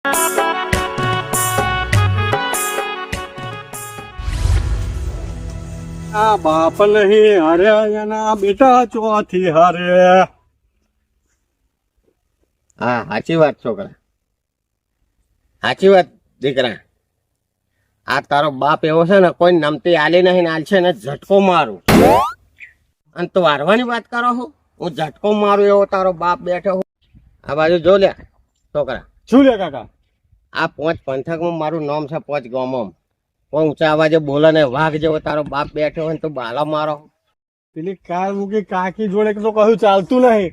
આ બાપ નહીં હારે એના બેટા ચોથી હારે. હા, સાચી વાત છોકરા, સાચી વાત દીકરા. આ તારો બાપ એવો છે ને, કોઈ નમતી આલી નહીં ને આલશે ને ઝટકો મારું. અને તું વારવાની વાત કરો છો? હું ઝટકો મારું એવો તારો બાપ બેઠો હું. આ બાજુ જો લે છોકરા. શું લે કાકા? આ 5 પંથકમાં મારું નામ છે, 5 ગામમાં. કોઈ ઊંચા અવાજે બોલે ને વાઘ જેવો તારો બાપ બેઠો હોય ને તું બાલા મારો. પેલી કાર મૂકી કાકી જોડે તો કહ્યું ચાલતું નહીં.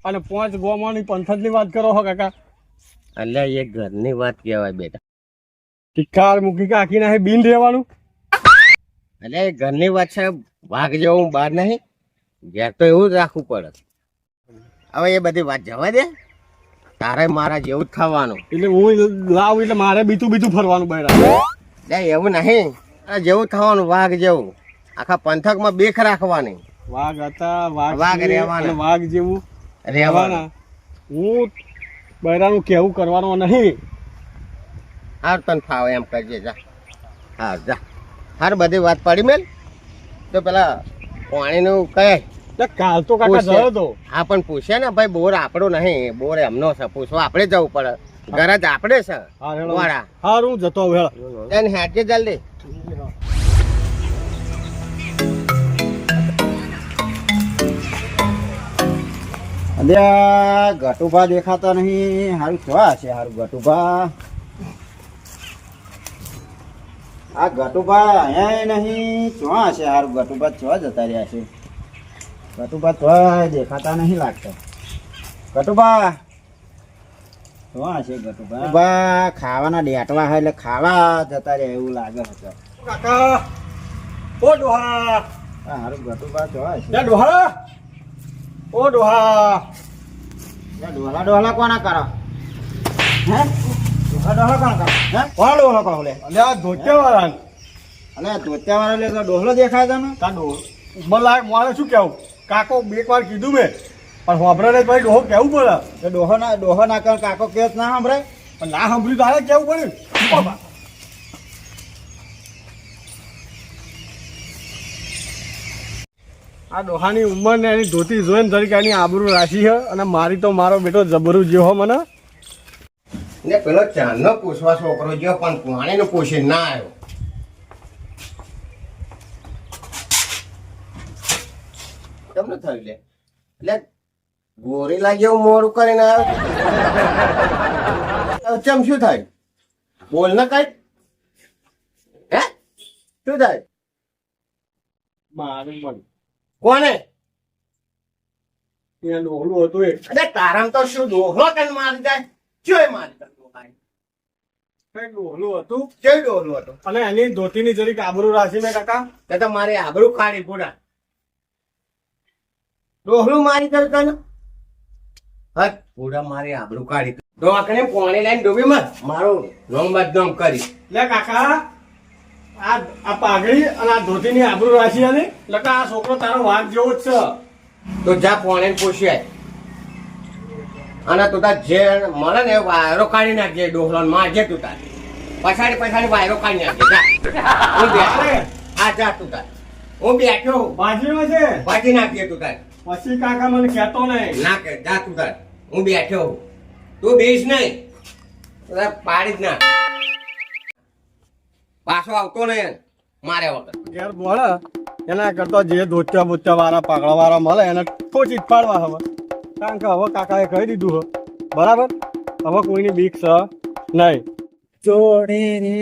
અને 5 ગોમાની પંથક ની વાત કરો હો કાકા? અલ્યા એ ઘરની વાત કહેવાય બેટા. કાર મૂકી કાકી નહીં બિન રહેવાનું. એટલે એ ઘરની વાત છે, વાઘ જેવું બહાર નહીં. ઘેર તો એવું જ રાખવું પડે. હવે એ બધી વાત જવા દે, તારે મારા જેવું જ ખાવાનું. એટલે હું લાવું એટલે મારે બીતું ફરવાનું બહાર. એવું નહીં, જેવું થવાનું વાઘ જેવું. આખા પંથકમાં બેખ રાખવાની. વાઘ હતા વાઘ રહેવાના. વાઘ જેવું રહેવાના. હું બૈરાનું કેવું કરવાનું નહીં. હાર તને ફાવે એમ કરજે, જા. હા જા. હાર બધી વાત પડી મેલ તો પેલા પાણીનું કહે. કાલ તો કાકા જયો તો. હા પણ પૂછે ને ભાઈ, બોર આપણો નહીં, બોર એમનો છે. પૂછવા આપણે જવું પડે, ઘર જ આપણે છે વાળા. હારું જતો હવે એને હેઠે જલ્દી. ગટુભા દેખાતા નહીં. હારું જોવા છે. હારું ગટુભા, આ ગટુભા અહીંયા નહીં. જોવા છે. હારું ગટુભા જોવા જતા રહ્યા છે. ગટુભા તો દેખાતા નહીં લાગતા. ગટુભા જોવા છે. ગટુભા ખાવાના ડેટવા હોય એટલે ખાવા જતા રહ્યા એવું લાગે છે. કાકા ઓ ડોહા. હારું ગટુભા જોવા છે. ડોહા ઓ ડોહા. ડોહલા ડોહલા કોના કરો? હે ડોહલા ડોહલા કોણ કરો? હે કોણ ડોહલા કરો લે? અને આ ધોતિયાવાળા. અને ધોતિયા વાળા લે તો ડોહલો દેખાય તને? તા ડોહ મને મારે શું કેવું? કાકો બે વાર કીધું મેં પણ હોભરે ને ભાઈ ડોહો કેવું પડે. તો ડોહો ના કર કાકો કેસ ના સાંભળાય? પણ ના સાંભળ્યું તારે કેવું પડ્યું. આ ડોહાની ઉંમર ને એની ધોતી જોઈને તરીકે એની આબરૂ રાશી છે. અને મારી તો મારો બેટો જબરું જેવો મને. ને પેલો ચાંદનો પૂછવા છોકરો ગયો પણ પાણીનો પૂછી ના આવ્યો. તમને થયું લે? એટલે ગોરી લાગે એવું મોડું કરીને આવ્યો. ચમ શું થાય? બોલ ને કઈ. હે શું થાય? મારું મન કોને? ત્યાં ડોહલું હતું એ. અરે તારામ તો શું ડોહલો કઈ મારી જાય? ચોય મારી જાય ડોહાઈ? કઈ ડોહલું હતું ચોય ડોહલું હતું? અને એની ધોતીની જરીક આબરૂ રાશી મેં કાકા. તે તો મારી આબરૂ કાઢી પૂરા. ડોહલું મારી ગયું તને? હા પૂરા મારી આબરૂ કાઢી. ડોકને પાણી લઈને ડૂબી મત મારું રોંગ બદનામ કરી. લે કાકા આ પાઘડી અને આ ધોતીની આબરૂ રાશી અને લકા આ છોકરો તારો વાઘ જેવો જ છે. તો જા પાણી પૂછ્યા અને તું તાર જે મળે ને વાયરો કાઢી નાખજે. ડોહલો મારજે તું તાર. પછાડી વાયરો કાઢી નાખજે. જા હું બેઠો. હા જા તું તાર. હું બેઠો. બાજરીમાં છે ભાજી નાખજે તું તાર. પછી કાકા મને કહેતો નહીં. ના કે જા તું તાર. હું બેઠો. તું બેસ નહીં પાડી જ ના. પાછો આવતો નહીં મારે વખત. ઘેર મળે એના કરતા જે ધોત્યા બોત્યા વાળા પાકડા વાળા મળે એને ઠોચી જ પાડવા હવે. કારણ કે હવે કાકાએ કહી દીધું હો બરાબર. હવે કોઈની બીક છે નહીં. જોડે રે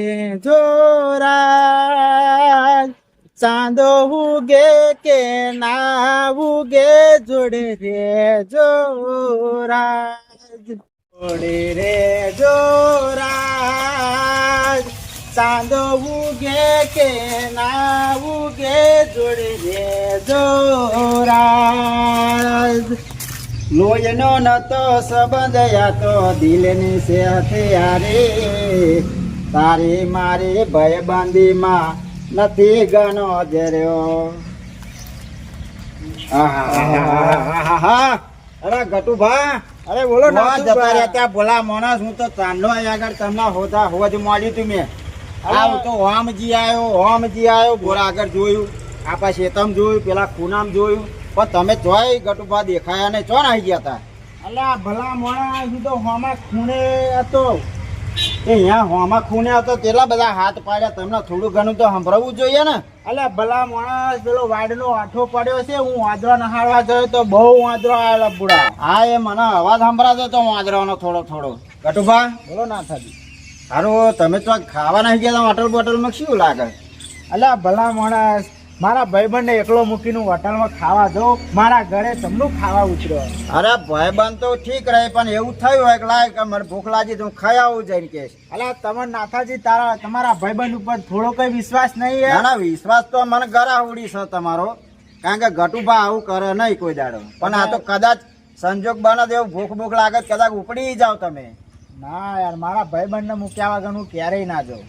જોરા ચાંદો ઉગે કે ના ઉગે જોડે રે જોરા. જોડે રે જોરા ચાંદો ઉગે કે ના ઉગે જોડે રે જોરા. લોહીનો નતો સંબંધ યા તો દિલની છે હથિયારે. તારી મારી ભયબંધીમાં નથી ગણો જર્યો. અરે ગટુભા અરે બોલો જતા રહ્યા ત્યાં ભોલા માણસ હું તો ચાંદલો આગળ તમને હોતા હોવા જ મળ્યું તું મેં હું તો હોમજી આવ્યો ગોરા આગળ જોયું આપા શેતમ જોયું પેલા ખૂનામ જોયું પણ તમે જોઈ ગટુભા દેખાયા ને ચો આવી ગયા હતા અલ્યા ભલા માણસ હું તો હોમાં ખૂણે હતો એ અહીંયા હોમાં ખૂણે હતો તેટલા બધા હાથ પાડ્યા તમને થોડું ઘણું તો સંભળાવવું જોઈએ ને અલ્યા ભલા માણસ પેલો વાડનો આઠો પડ્યો છે હું વાંદરો નહાળવા ગયો તો બહુ વાંદરો આવેલા બુડા હા એ મને અવાજ સંભળાતો તો વાંદરાનો થોડો ગટુભા બોલો ના થતી સારું તમે તો ખાવા નહીં ગયા હોટલ બોટલમાં શું લાગે અલ્યા ભલા માણસ મારા ભાઈબંધને એકલો મૂકીને હોટલમાં ખાવા દો મારા ઘરે તમનું ખાવા ઉતર્યો અરે ભાઈબંધ તો ઠીક રહે પણ એવું થયું હોય કે લાય કે મને ભૂખ લાગી તો ખાઈ આવું જઈને કે અલ્યા તમે નાથાજી તમારા ભાઈબંધ ઉપર થોડો કઈ વિશ્વાસ નહીં ના વિશ્વાસ તો મને ગરા ઉડી છે તમારો કારણ કે ગટુભા આવું કરે નહીં કોઈ દાડો પણ આ તો કદાચ સંજોગ બને એવું ભૂખ લાગે કદાચ ઉપડી જાવ તમે ના યાર મારા ભાઈબંધને મૂક્યા વગર હું ક્યારેય ના જાઉં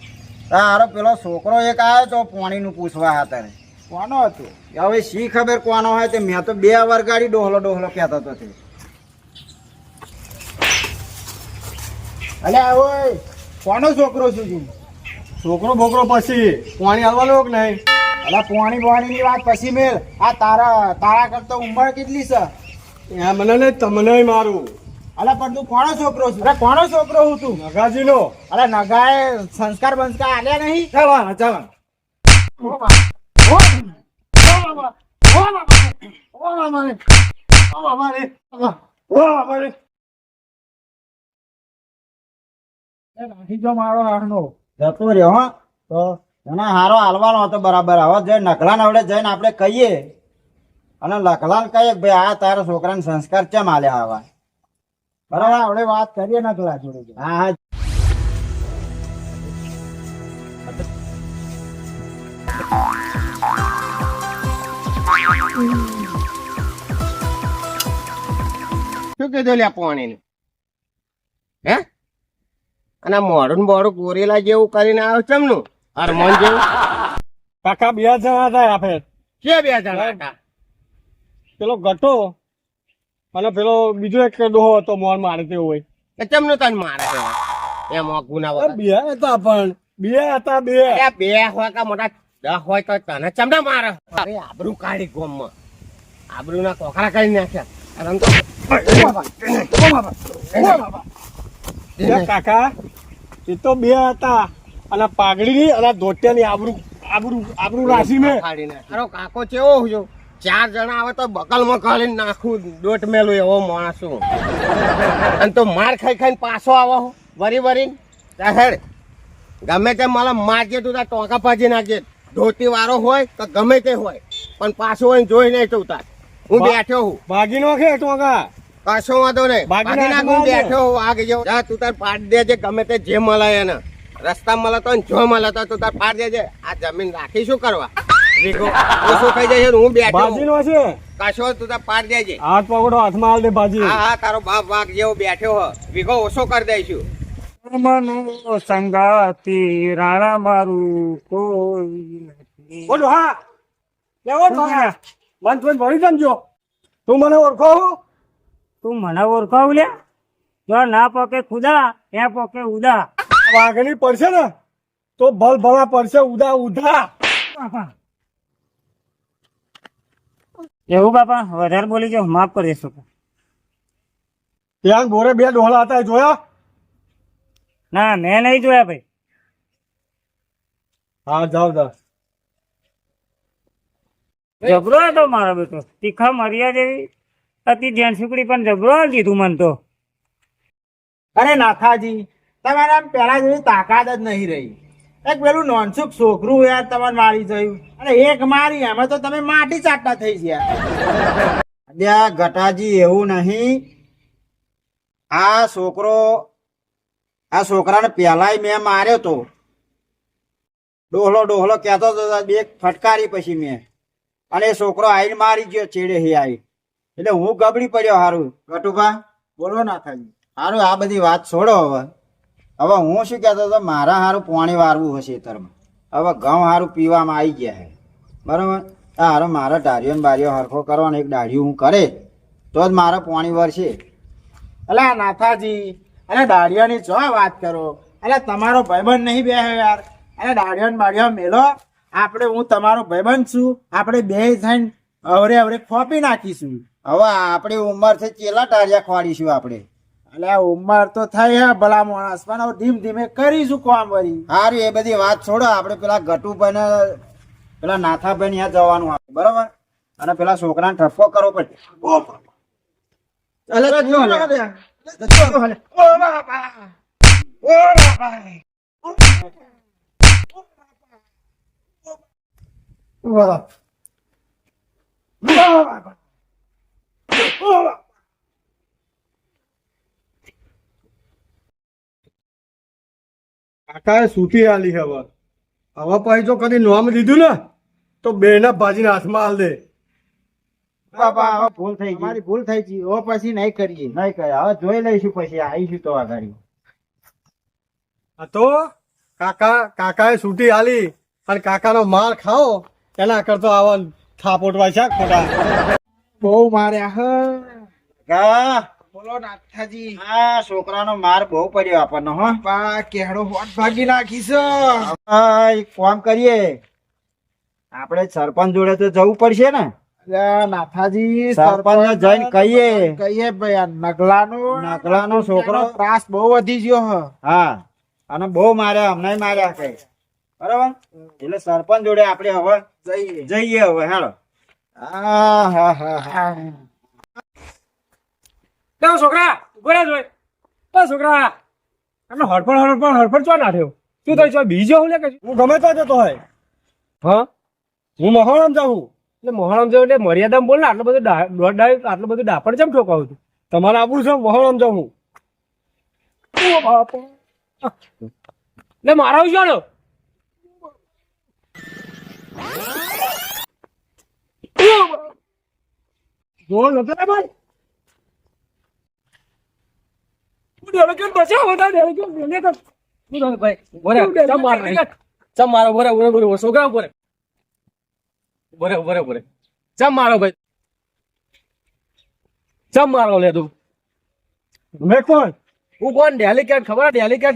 તારો પેલો છોકરો એક આવ્યો તો પાણીનું પૂછવા હાથરે કોનો હતો હવે શી ખબર કોનો હોય તે મેં તો 2 વાર ગાડી ડોહલો કહેતો હતો તે અલ્યા ઓય કોનો છોકરો છું છોકરો બોકરો પછી પાણી આવવાનો કે નહીં? અલ્યા પાણીની વાત પછી મેલ આ તારા કરતા ઉંમર કેટલી છે મને નહીં તમને મારું. અલ્યા પણ તું કોનો છોકરો છું? અરે કોનો છોકરો હું તું? નગાજીનો. અરે નગાએ સંસ્કાર આલ્યા નહીં? ચાલો મારો હારનો જતો રહ્યો હો તો એને હારો હાલવાનો હતો બરાબર. હવે જે નકલા નવડે જઈને આપણે કહીએ અને લખલાને કહીએ કે ભાઈ આ તારા છોકરાને સંસ્કાર કેમ આલ્યા આવા બરાબર આપણે વાત કરીએ નકલા જોડે. હા શું કીધું લ્યા પાણીનું? હે અને મોડું બોડું ગોરેલા જેવું કરીને આવ્યો ચમનું હરમોન જેવું? કાકા 2 જણા હતા આપે. કે 2 જણા હતા? પેલો ગટો અને પેલો બીજો એક ડોહો હતો મોર મારે તેવો હોય. કે ચમનું તને મારે એમ ગુના વગર? 2 હતા પણ 2 હતા. 2 હોય કે મોટા 10 હોય તો તને ચમના મારે? અરે આબરૂ કાઢી ગોમમાં આબરૂ ના કોકરા કરી નાખ્યા. અને તો કાકા એ તો 2 હતા અને પાઘડી અને ધોતિયાની આબરૂ રાશી મેં તારો કાકો કેવો છો? 4 જણા આવે તો બકલમાં કાઢીને નાખું દોટ મેલું એવો માણસ છું. અને તો માર ખાઈને પાછો આવો વરી હેડ ગમે તે મને મારજે તું તાર ટોંકા પાજી નાખજે. ધોતી વાળો હોય તો ગમે તે હોય પણ પાછો હોય જોઈ નહીં તું તાર. હું બેઠો હું ભાગી નાખે ટોકા કશો વાંધો નહીં. બાકી નાખ હું બેઠો હું આગે જો જા તું તાર પાડ દેજે ગમે તે જે મળે એને. રસ્તા મળે તો જો મળે તો તું તાર પાડ દેજે. આ જમીન રાખી શું કરવા? રીગો ઓછું થઈ જાય હું બેઠો ભાજી નો છે કશો તું તાર પાડ દેજે. હાથ પકડો હાથમાં હાલ દે ભાજી. હા તારો બાપ વાઘ જેવો બેઠો હો વીઘો ઓછો કરી દઈશું. મનો સંગાતી રાણા મારું કોઈ નથી. બોલો હા લેવો ટોકા મન ભરી જમજો. તું મને ઓળખો? તું મને ઓળખાવ લે? જો ના પકે ખુદા ત્યાં પકે ઉદા. વાઘની પડશે ને તો ભલ ભલા પડશે ઉધા. એવું બાપા વધારે બોલી જાવ માફ કરી દેશો. ત્યાં ગોરે 2 ડોહલા હતા એ જોયા? ના મેં નહીં જોયા ભાઈ. હા જાવ જબરો હતો મારો બેટો. તીખા મર્યા જેવી અતિ ધ્યાન સુકડી પણ જબરો દીધું મન તો. અરે નાથાજી તમારે આમ પેલા જેવી તાકાત જ નહીં રહી. એક પેલું નોનસુક છોકરું યાર તમને મારી ગયું અને એક મારી એમાં તો તમે માટી ચાટતા થઈ ગયા. ઘટાજી એવું નહીં. આ છોકરાને પેલાય મેં માર્યો તો ડોહલો કહેતો હતો 2 ફટકારી પછી મેં અને એ છોકરો આઈને મારી ગયો છેડે હે આવી એટલે હું ગબડી પડ્યો. હારું ગટુભા બોલો ના થાય હારું આ બધી વાત છોડો. હવે હું શું કહેતો હતો મારા હારું પાણી વારવું હશે ખેતરમાં. હવે ઘઉં હારું પીવામાં આવી ગયા છે બરાબર. આ હારો મારા ઢારીઓ બારીઓ હરખો કરવાનો એક દાઢીઓ હું કરે તો જ મારે પાણી વરશે. અલા નાથાજી, અરે દાડિયાની જો વાત કરો. અરે તમારો ભાઈબંધ નહીં બે યાર. અરે દાડિયાન બાડિયા મેલો. હું તમારો ભાઈબંધ છું. આપણે બે થઈને અવરે ખોપી નાખીશું. હવે આપણી ઉંમર છે ચેલા ટાળિયા ખવાડીશું આપણે. અલ્યા ઉંમર તો થઈ હે ભલા માણસ, પણ હવે ધીમે ધીમે કરીશું કામ વળી. હારું એ બધી વાત છોડો. આપણે પેલા ગટુભાઈ ને પેલા નાથાભાઈ ત્યાં જવાનું આપણે, બરોબર? અને પેલા છોકરાને ઠપકો કરવો પડે. અલે જો હાલે. ઓ બાપા, ઓ બાપા, કાકાએ સૂટી આલી હવે પછી જો કદી નોમ લીધું ને તો બેના ભાજીને હાથમાં હાલ દે. બાપા હવે ભૂલ થઈ ગઈ, મારી ભૂલ થઈ ગઈ. હવે પછી નહીં કરીએ, નહીં કરીએ. હવે જોઈ લઈશું, પછી આવીશું તો આગળ. આ તો કાકાએ સૂટી આલી અને કાકાનો માર ખાઓ એના કરતો આવા થાપોટવા છે ખોટા. બહુ માર્યા. બોલો નાથાજી. આ છોકરાનો માર બહુ પડ્યો આપણને. હો કેહડો હોટ ભાગી નાખીશ. એક કામ કરીએ, આપણે સરપંચ જોડે તો જવું પડશે ને. નાથાજી, સરપંચ જઈને કહીએ ભાઈ આ નગલાનો છોકરો ત્રાસ બહુ વધી ગયો. હા, અને બહુ માર્યા, હમણાં માર્યા કઈ, બરાબર? એટલે સરપંચ જોડે આપણે હવે જઈએ હવે. હેલો. છોકરા ઉભા જોઈ. છોકરા હડફડ ચો નાખ્યો. તું તો બીજો હું લે કે હું ગમે તો જતો હોય. હા, હું મહોરમ જાઉં. એટલે મોહરમ જેવું એટલે મર્યાદામાં બોલ ને. આટલું બધું આટલું બધું ડાપણ કેમ ઠોકાવું તું? તમારે આપવું છે મહોરમ જાઉં. એટલે મારા આવું ચાલો. જોર નતો રે ભાઈ. છોકરા બરે ચમ મારો ભાઈ, ચમ મારો લે તું. મેં કોણ? હું કોણ? ડેલિકેટ ખબર? ડેલિકેટ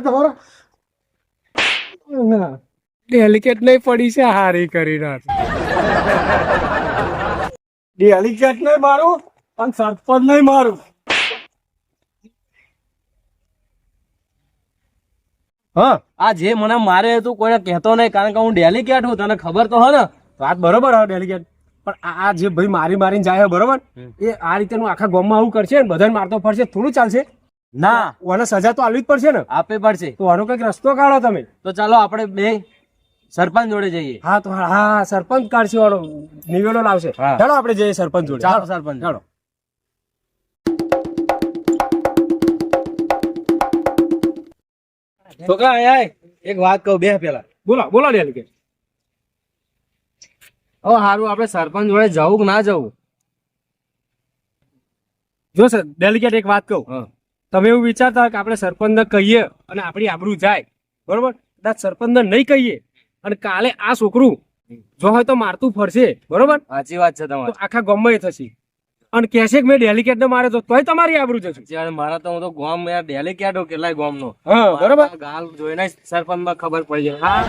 તમારા ડેલિકેટ નહીં પડી છે હારી કરી નાખ. ડેલિકેટ નહીં મારું અને સરપંચ નહીં મારું. હા, આ જે મને મારે તું કોઈને કહેતો નહીં, કારણ કે હું ડેલિકેટ હું. તને ખબર તો હોય ને? વાત બરોબર હા ડેલિકેટ. પણ આ જે ભાઈ મારીને જાય બરોબર, એ આ રીતે આખા ગામમાં આવું કરશે ને બધાને મારતો ફરશે, થોડું ચાલશે? ના, ઓને સજા તો આલવી જ પડશે ને. આપવી પડશે. તો આનો કઈક રસ્તો કાઢો તમે. તો ચાલો આપણે બે સરપંચ જોડે જઈએ. હા તો હા, સરપંચ કાઢશે, વાળો નિવેડો લાવશે. ચાલો આપણે જઈએ સરપંચ જોડે. ચાલો સરપંચ ચાલો. છોકરા અહીંયા એક વાત કહું બે પેલા. બોલો ડેલિકેટ. હવે સારું, આપણે સરપંચ જોડે જવું કે ના જવું? જો સર ડેલિકેટ એક વાત કહું. તમે એવું વિચારતા કે આપણે સરપંચને કહીએ અને આપણી આબરૂ જાય, બરોબર? કદાચ સરપંચને નહીં કહીએ અને કાલે આ છોકરું જો હોય તો મારતું ફરશે, બરોબર? સાચી વાત છે તમારી. આખા ગામમાં એ થશે અને કહેશે કે મેં ડેલિકેટ ને મારે તો તોય તમારી આબરૂ જશે. મારા તો હું તો ગામ ડેલિકેટ હો કેટલાય ગામ નો. બરોબર, ગાલ જોઈને સરપંચ માં ખબર પડી જાય. હા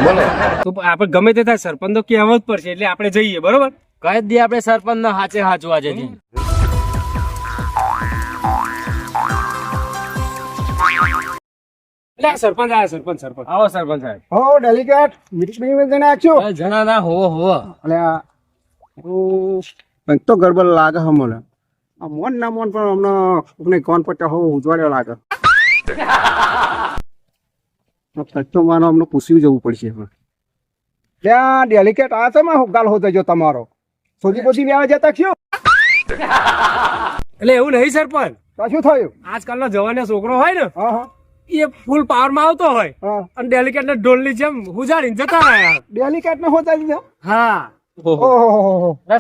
બોલો. તો આપણે ગમે તે થાય સરપંચ તો કહેવું જ પડશે, એટલે આપણે જઈએ. બરોબર, કહી દઈએ આપણે સરપંચ ને હાચે હાચું આજે. સરપંચ આવો સરપંચ સાહેબ. હો ડેલિકેટ મીટિંગ જઈને આખ્યો. જણા ના હો અલ્યા તો ગડબડ લાગે મને. આ મોન ના મોન પણ અમને કોણ પટ્ટા હો ઉજવાડ્યો લાગે. ખર્ચો માનો અમને પૂછવી જવું પડશે. ત્યાં ડેલિકેટ આ છે માં ગાલ હોતો જો તમારો સોજી બોજી વ્યાવા જતા છો. એટલે એવું નહીં સરપંચ. તો શું થયું? આજકાલનો જવાન છોકરો હોય ને, હા એ ફૂલ પાવર માં આવતો હોય અને ડેલિકેટ ને ડોલની જેમ ઉજાડીને જતા રહ્યા. ડેલિકેટ ને હોતા દીધા. હા. ઓહો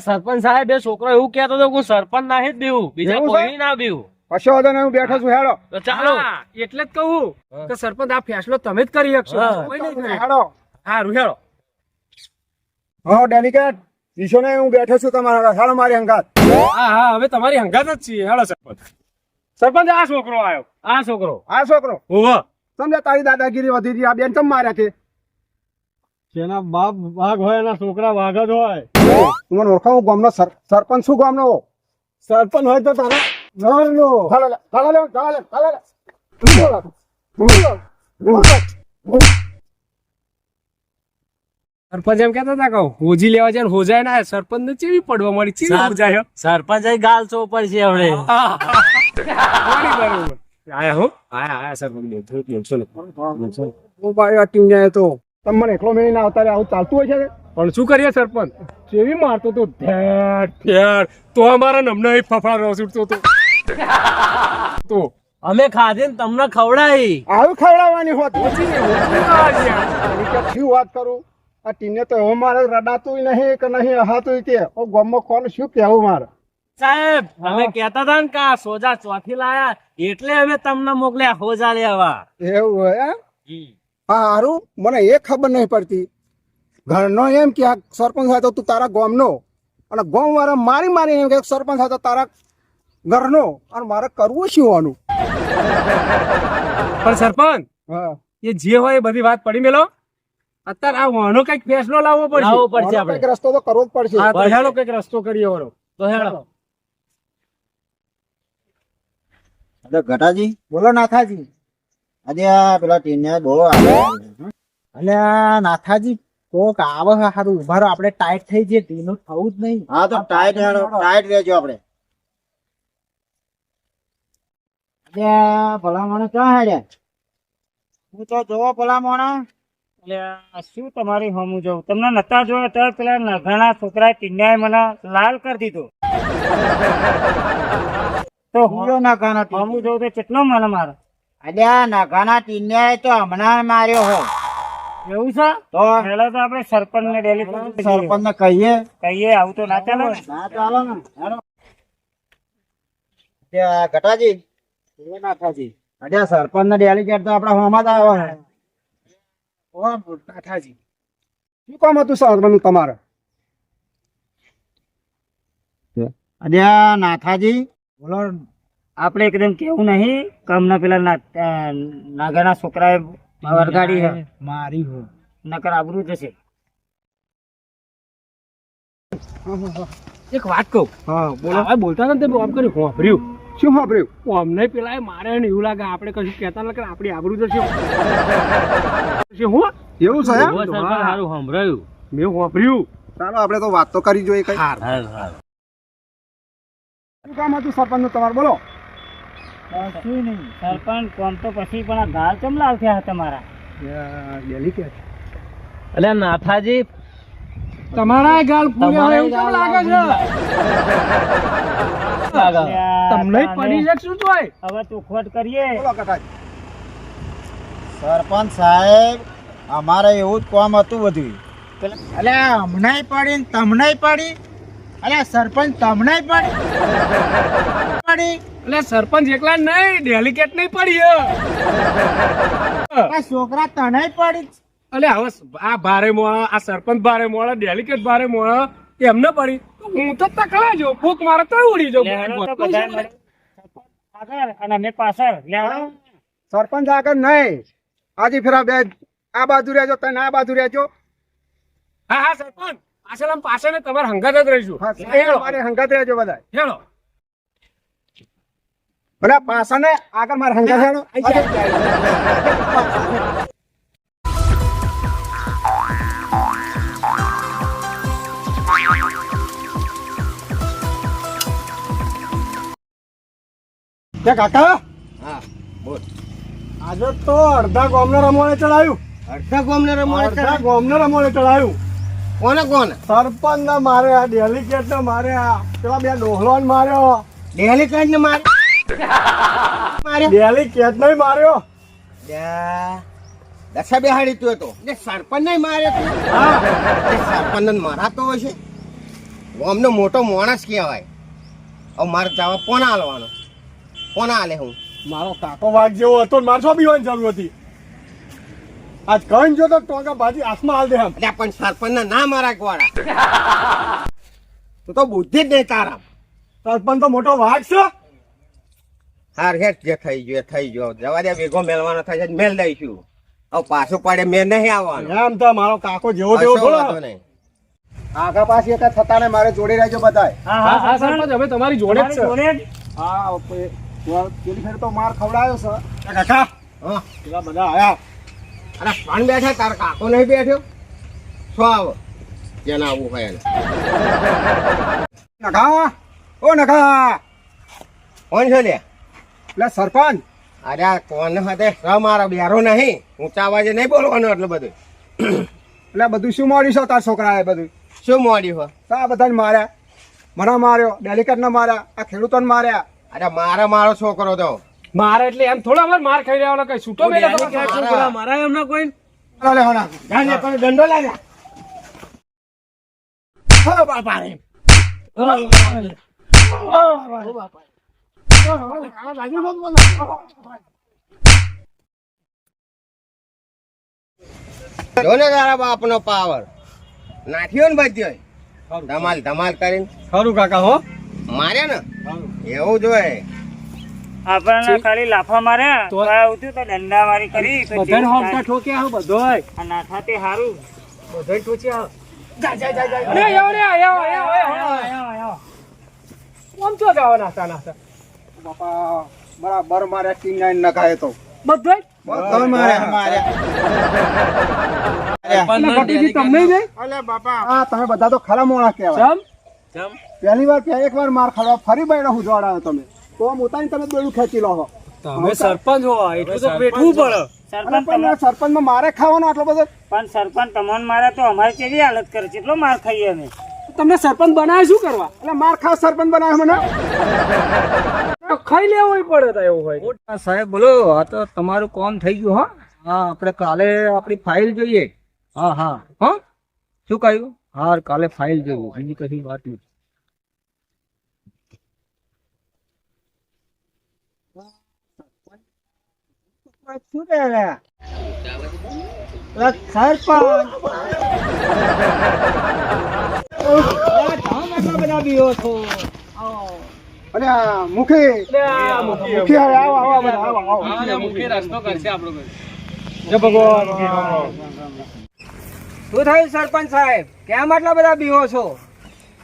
સરપંચ સાહેબ એ છોકરો એવું કહેતો હતો કે હું સરપંચ ના જ બીવું, બીજા કોઈ ના બીવું. કશો વાંધો નહીં, હું બેઠો છું. હેડો તો ચાલો. એટલે જ કહું કે સરપંચ આ ફેસલો તમે જ કરી શકશો. કોઈ નહીં કરે. હેડો. હારું હેડો. હા ડેલિકેટ ઈશો ને હું બેઠો છું તમારા. હેડો મારી અંગાત. હા હા હવે તમારી હંગાત જ છીએ હેડો સરપંચ. સરપંચ આ છોકરો આવ્યો. આ છોકરો ઓહો. સમજ્યા તારી દાદાગીરી વધી ગઈ આ બેન ચમ માર્યા છે જેના બાપ વાઘ હોય એના છોકરા વાઘ જ હોય તું મને ઓળખાવ ગામનો સરપંચ શું ગામનો સરપંચ હોય તો તારા ઘરનો સરપંચ એમ કહેતા હતા કે હોજી લેવા જાય ને હોજાય ના સરપંચ ને ચેવી પડવા મળી ચેવી હોજાય સરપંચ ગાલ ચોપર છે હવે બરોબર આયા હો આયા સરપંચ ભાઈ આ ટીમ જાય તો તમે મને એકલો મેળીને આવતા રે આવું ચાલતું હોય છે પણ શું કરીએ સરપંચ ચેવી મારતો તો ધેડ ફેડ તો અમારા નમને ફફડા રસ ઉઠતો તો અમે ખાધી ને તમને ખવડાવી આવું ખવડાવવાની હોત શું વાત કરું આ ટીમને તો હવે મારે રડાતું નહીં કે નહીં અહાતું કે ગામમાં કોણ શું કહેવું મારે સાહેબ અમે કેતા હતા ને કે આ સોજા ચોથી લાયા એટલે અમે તમને મોકલ્યા હોજા લેવા એવું હોય એમ? હા હારું મને એ ખબર નહીં પડતી ઘરનો એમ કે આ સરપંચ હતો તું તારા ગામનો અને ગામ વાળા મારી એમ કે સરપંચ હતો તારા ઘરનો અને મારે કરવું શું આનું પણ સરપંચ હા એ જે હોય એ બધી વાત પડી મેલો અત્યારે આ વાનો કઈક ફેસલો લાવવો પડશે લાવવો પડશે આનો કંઈક આપણે રસ્તો તો કરવો જ પડશે હા, તો હેડો કઈક રસ્તો કરીએ વરો તો હેડો ઘટાજી બોલો નાથાજી આજે આ પેલા ટીને બહુ અલ્યા નાથાજી કોક આવે હારું ઉભા રહો આપણે ટાઈટ થઈ જઈએ ટીનું થવું જ નહીં હા તો ટાઈટ રહેજો આપણે ભલામણ ક્યાં હેડ્યા હું તો જોવો ભલામણ શું તમારી હમું જોઉં તમને નતા જોયા તો પેલા નઘાના છોકરા ટીન્યાએ મને લાલ કરી દીધો તો નાગાના હમું જોઉં તો કેટલો મને મારે અલ્યા નાગાના ટીન્યાએ તો હમણાં માર્યો હો એવું છે તો પેલા તો આપણે સરપંચ ને ડેલી સરપંચ ને કહીએ કહીએ આવું તો ના ચાલે ને ના ચાલો ને હેડો. ત્યાં ઘટાજી એ નાથાજી અલ્યા સરપંચ ને ડેલિગેટ તો આપડા હોમાં જ આવે નાથાજી શું કામ હતું સરપંચ તમારે અલ્યા નાથાજી બોલો આપણે એકદમ કેવું નહીં કમના પેલા નાગાના છોકરાએ વરગાડી છે મારી હો નકર આબરૂ જશે એક વાત કહું હા બોલો હવે બોલતા ને તે આમ કર્યું હોભર્યું શું સાંભળ્યું અમને પેલા મારે ને એવું લાગે આપણે કશું કહેતા નથી આપણી આબરૂ જશે હું એવું છે એમ? સારું સંભળાયું મેં હોભર્યું ચાલો આપણે તો વાત તો કરી જોઈએ કઈ હાર શું કામ હતું સરપંચ નું તમારે બોલો કશું નહીં સરપંચ કોમ તો પછી પણ આ ગાલ કેમ લાવતા હતા તમારા ડેલિકેટ એટલે નાથાજી તમારા ગાલ પૂર્યા હોય એવું કેમ લાગે છે તમને પડી જશું તોય હવે ચોખવટ કરીએ બોલો કટાજી સરપંચ સાહેબ અમારે એવું જ કામ હતું બધું અલ્યા હમણાં પડી ને તમને પડી અલ્યા સરપંચ તમને પડી એટલે સરપંચ એકલા નહીં ડેલિકેટ નહીં પડી આ છોકરા તને પડી એટલે હવે આ ભારે મોણા આ સરપંચ ભારે મોણા ડેલિકેટ ભારે મોણા એમને પડી તો હું તો તકલા જો ફૂક મારે તો ઉડી જો આગળ અને અમે પાછળ લેવડો સરપંચ આગળ નહીં આજે ફેરા બે આ બાજુ રહેજો તને આ બાજુ રહેજો હા હા સરપંચ પાછળ આમ પાછળ ને તમારે હંગાત જ રહીશું હા મારે હંગાત રહેજો બધા હેલો ભલે પાછળ ને આગળ મારે હંગાત રહેજો કાકા હા બોલ આજે તો અડધા ગામને રમવાને ચડાયું અડધા ગામને રમવાડે અડધા ગામને રમવાને ચડાયું કોને કોને સરપંચ ને મારે આ ડેલિકેટ ને મારે આ પેલા બે ડોહલો ને માર્યો ડેલી કાઢ ને મારે ડેલિકેટ નહીં માર્યો દશા બેહાડી તું હતો ને સરપંચ નહીં મારે તું સરપંચ ને મારાતો હોય છે ગામનો મોટો માણસ કહેવાય હવે મારે જવાબ કોના હાલવાનો કોના હાલે હું મારો કાકો વાઘ જેવો હતો ને મારે શું પીવાની જરૂર હતી આજ કહીને જો તો ટોકા ભાજી હાથમાં હાલ દે એમ એટલે પણ સરપંચ ના મારા ગોળા તું તો બુદ્ધિ જ નહીં તારા સરપંચ તો મોટો વાઘ છે. હાર હેઠ જે થઈ ગયો એ થઈ ગયો. જવા દે, ભેગો મેલવાનો થાય છે, મેલ દઈશું. હવે પાછું પડે મેં નહીં આવવાનું. એમ તો મારો કાકો જેવો તેવો કશો વાંધો થોડો. નહીં. આગા પાછી એક થતા ને મારે જોડી રહેજો બધાય. હા હા સરપંચ અમે તમારી જોડે જ છે. જોડે જ. હા પેલી ફેર તો માર ખવડાયો છે. કાકા હા. પેલા બધા આયા. અરે કોણ બેઠા? તારા કાકો નહીં બેઠ્યો? શું આવો જેને આવવું હોય એને. નખા ઓ નખા કોણ છે લે? એટલે સરપંચ. અરે આ કોણ hatte મારા બેરો નહીં, ઊંચા અવાજે નહીં બોલવાનું એટલું બધું. એટલે બધું શું મોડ્યું છે તાર છોકરાએ બધું? શું મોડ્યું હોય? તો આ બધાને માર્યા. મને માર્યો, ડેલિકેટને માર્યા, આ ખેડૂતોને માર્યા. અરે મારો છોકરો તો મારે એટલે એમ થોડા વાર માર ખાઈ રહ્યા કઈ છૂટો મેલે તો મારા. છોકરા મારા એમને કોઈ લે હોના. જાને પણ દંડો લાગ્યા. હા બાપા રે. જો ને તારા બાપનો પાવર નાખ્યો ને બધ્યો ધમાલ ધમાલ કરીને ખરું કાકા હો માર્યા ને એવું જોઈએ. આપણને ખાલી લાફા માર્યા તો આવતું તો દંડા મારી કરી તો બધાને જેવું હોમટા થાય. ઠોક્યા હો બધોય આ નાથા તે હારું. બધાય ઠોચ્યા અરે આયો રે આયો આયો કોમ તો જાવ નાસ્તા નાસ્તા બાપા બરાબર માર્યા ટીમ નાઈન નખાય તો. બધાય બધા માર્યા. અને ભટીજી તમને નહીં અલે બાપા આ તમે બધા તો ખરા મોણા કહેવાય. ચમ પહેલી વાર એક વાર માર ખાવા ફરી બૈડા હું જોડાયો તમે તો આમ ઉતારીને તમે બેડું ખેંચી લો છો. તમે સરપંચ હો એટલું તો પેટવું પડે અને સરપંચ પણ આ સરપંચમાં મારે ખાવાનો આટલો બધો. પણ સરપંચ તમને મારે તો અમારી કેવી હાલત કરે છે, એટલો માર ખાઈએ અમે. તમને સરપંચ બનાવે શું કરવા એટલે માર ખાવ સરપંચ બનાવ્યો મને. તો ખાઈ લેવું પડે તો એવું હોય સાહેબ બોલો, આ તો તમારું કોમ થઈ ગયું. હા આપણે કાલે આપણી ફાઇલ જોઈએ. હા હા હા શું કહ્યું? હા કાલે ફાઇલ જોઈએ, બીજી કશી વાત નહીં. શું કહે રે? અરે આ મુખી મુખી હવે આવો આવો બધા આવો આવો. મુખ્ય રસ્તો કરશે આપણો જય ભગવાન. શું થયું સરપંચ સાહેબ? કેમ આટલા બધા બીવો છો?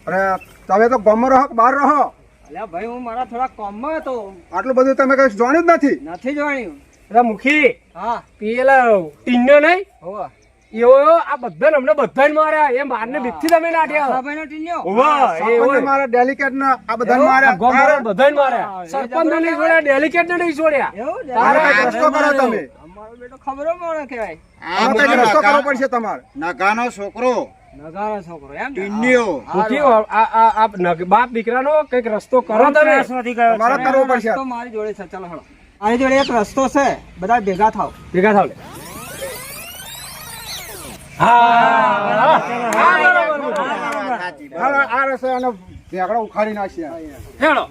અરે તમે તો ગામમાં રહો કે બહાર રહો? અલ્યા ભાઈ હું મારા થોડા કોમમાં હતો, આટલું બધું તમે કઈ જાણ્યું જ નથી. નથી જાણ્યું. એટલે મુખી હા પેલા ટીનો નહીં હોવા એવો આ બધા અમને બધાને માર્યા એ મારને બીકથી તમે નાટ્યા ભાઈ નો ટીન્યો. ઓવા એ સરપંચને મારા ડેલિકેટ ને આ બધાને આ માર્યા. ગામવાળા બધાને માર્યા સરપંચ નહીં છોડ્યા ડેલિકેટ ને નહીં છોડ્યા એવું? તારે કઈક રસ્તો કરો તમે. અમારો બેટો ખબરો મોણો કહેવાય. આનો કઈક રસ્તો કરવો પડશે તમારે. નગાનો છોકરો નગારો છોકરો એમ ને? ટીન્યો મુખી આ બાપ દીકરાનો કઈક રસ્તો કરો તમે ત્રાસમાંથી ગયો તમારે છે. કરવો પડશે. રસ્તો મારી જોડે છે, ચાલો હળો. મારી જોડે એક રસ્તો છે, બધા ભેગા થાવ. ભેગા થાવ લે આ રસ્તે આનો ઢેકડા ઉખાડી નાખશે. હેડો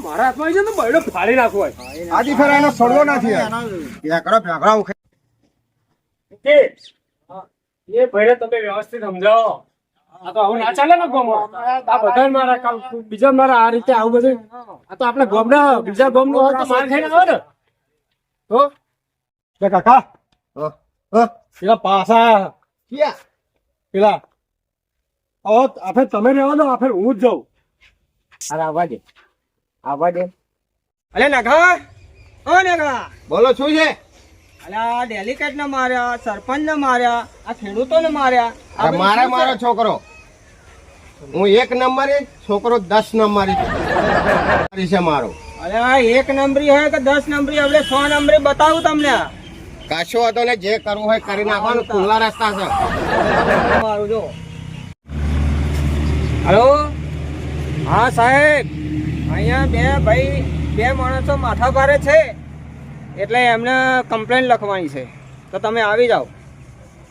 મારા હાથમાં આવી જાય ને બૈડો ફાડી નાખવો હોય આજી ફેર એનો છોડવો નથી. ભેગડા ઉખાડી એ ભાઈને તમે વ્યવસ્થિત સમજાવો આ તો આવું ના ચાલે ને ગામમાં આ બધા મારા બીજા મારા આ રીતે આવું બધું આ તો આપણે ગામના બીજા ગામનું હોય તો માર ખાઈને આવે ને તો લે કાકા પેલા પાસા ક્યાં? પેલા આફે તમે રહેવા દો આફે હું જ જાઉં અરે આવવા દે, આવવા દે. અલે નગા, ઓ નગા, બોલો શું છે? અલ્યા ડેલિકેટ ને માર્યા, સરપંચ ને માર્યા, આ ખેડૂતો ને માર્યા. આ બધું મારા શું છે? મારો છોકરો હું 1 નંબરે, છોકરો 10 નંબરે છે મારો. અલ્યા 1 નંબરી હોય કે 10 નંબરી, હવે 100 નંબરી બતાવું તમને. કશો હતો ને જે કરવું હોય કરી નાખવાનું, ખુલ્લા રસ્તા છે. મારું જો. હલો, હા સાહેબ, અહીંયા બે માણસો માથા ભારે છે એટલે એમને કમ્પ્લેન લખવાની છે, તો તમે આવી જાઓ.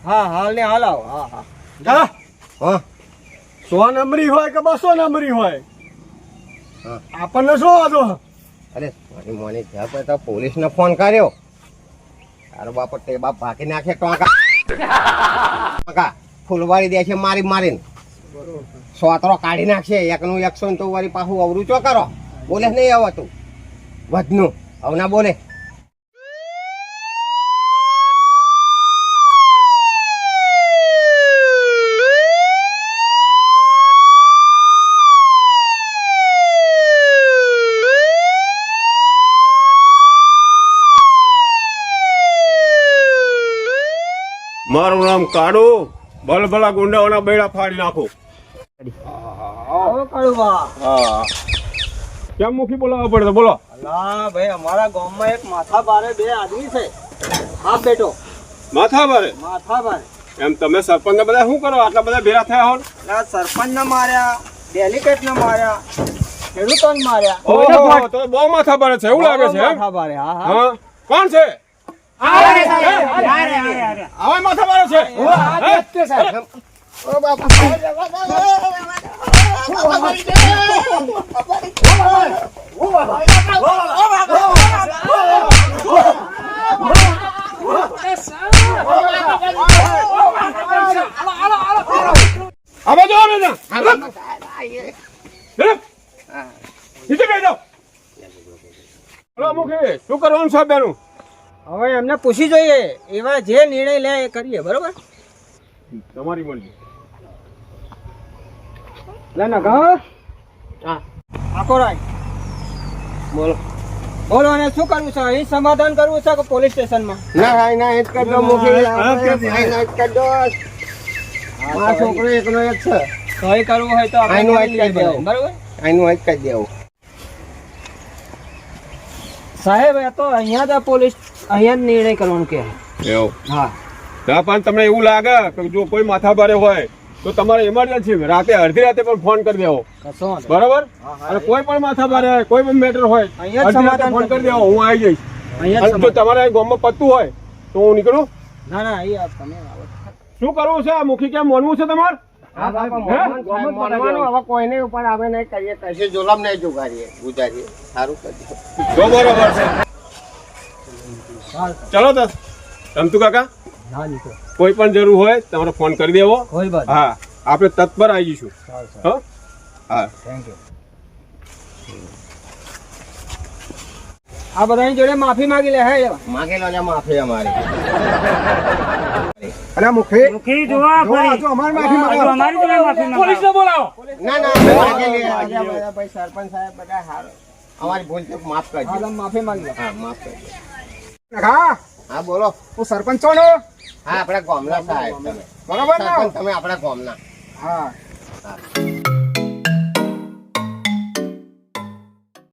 હા હાલ ને હાલ આવો. હા હા હા 100 નંબરી હોય કે 200 નંબરી હોય હા. આપણને શું વાંધો? અરે મારી મોની ત્યાં પર તો પોલીસને ફોન કર્યો. તારો બાપો તે બાપ ભાગી નાખે ટોકા ફૂલવાડી દે છે મારીને. સોતરો કાઢી નાખશે એકનું 100 તો વળી પાછું અવરું ચો કરો બોલે નહીં આવતું વધનું હવે ના બોલે મારું નામ કાળુ ભલભલા ગુંડાઓના બેડા ફાડી નાખો. આવો કાળુબા. હા કેમ મુખી બોલાવવા પડે તો બોલો. અલા ભાઈ અમારા ગામમાં એક માથા બારે બે આદમી છે. હા બેટો માથા ભારે માથા બારે. એમ તમે સરપંચ ને બધા શું કરો આટલા બધા ભેરા થયા હો? સરપંચ ને માર્યા, ડેલિકેટ ને માર્યા, ખેડૂતો ને માર્યા. ઓહો, તો બહુ માથા ભારે છે એવું લાગે છે એમ? માથા બારે. હા હા. હા કોણ છે? આવા માથા ભારે છે? આ બાજુ આવો ને. નીચે બેસી જાઓ. હલો મુખી શું કરવાનું સાહેબ બેનું? હવે એમને પૂછી જોઈએ એવા જે નિર્ણય લે એ કરીએ બરોબર. તમારી મરજી. લે ના ગા. હા આખો રાય બોલો બોલો. અને શું કરવું છે? અહીં સમાધાન કરવું છે કે પોલીસ સ્ટેશનમાં? ના એ જ કરજો મુખી જ કરજો મારો છોકરો એકનો એક છે સહી કરવું હોય તો આનું આપણે જ કરી દેવું. બરોબર આનું જ કરી દેવું સાહેબ. એ તો અહીંયા જ પોલીસ અહીંયા જ નિર્ણય કરવાનું કે. એવું હા ના પણ તમને એવું લાગે કે જો કોઈ માથા ભારે હોય તો તમારે ઇમરજન્સી રાતે અડધી રાતે પણ ફોન કરી દેવો કશો વાંધો બરાબર. અને કોઈ પણ માથા ભારે હોય કોઈ પણ મેટર હોય અહીંયા જ અડધી રાતે સમાધાન ફોન કરી કરી દેવો હું આવી જઈશ. અહીંયા જ અને જો તમારે ગામમાં પત્તું હોય તો હું નીકળું. ના ના અહીંયા તમે આવો. શું કરવું છે આ મુખી કેમ માનવું છે તમારે? હા બાપા મોનવાનું હવે કોઈને ઉપર આવે નહીં કરીએ કશું જોલમ નહીં જુગારીએ ગુજારીએ સારું કરજો જો બરોબર છે. ચલો તો રમતું કાકા હા નીકળો. કોઈ પણ જરૂર હોય તમારે ફોન કરી દેવો. કોઈ બાત હા આપણે તત્પર આવી જઈશું. હા હા થેન્ક યુ. આ બધાની જોડે માફી માંગી લે હે. માગેલો ને માફી અમારી અલા મુખી મુખી જોવા જો ફરી. હજુ અમારી માફી હજુ માંગો. અમારી જોડે માફી માંગો. પોલીસને બોલાવો. ના ના માગેલી બધા ભાઈ સરપંચ સાહેબ બધા હારો અમારી ભૂલ ચૂક માફ હા કરજો. તમે માફી માંગી લો. હા માફ કરજો. હા હા બોલો. હું સરપંચ છો ને હા આપણા ગામના સાહેબ તમે બરાબર ને? સરપંચ તમે આપણા ગામના. હા હા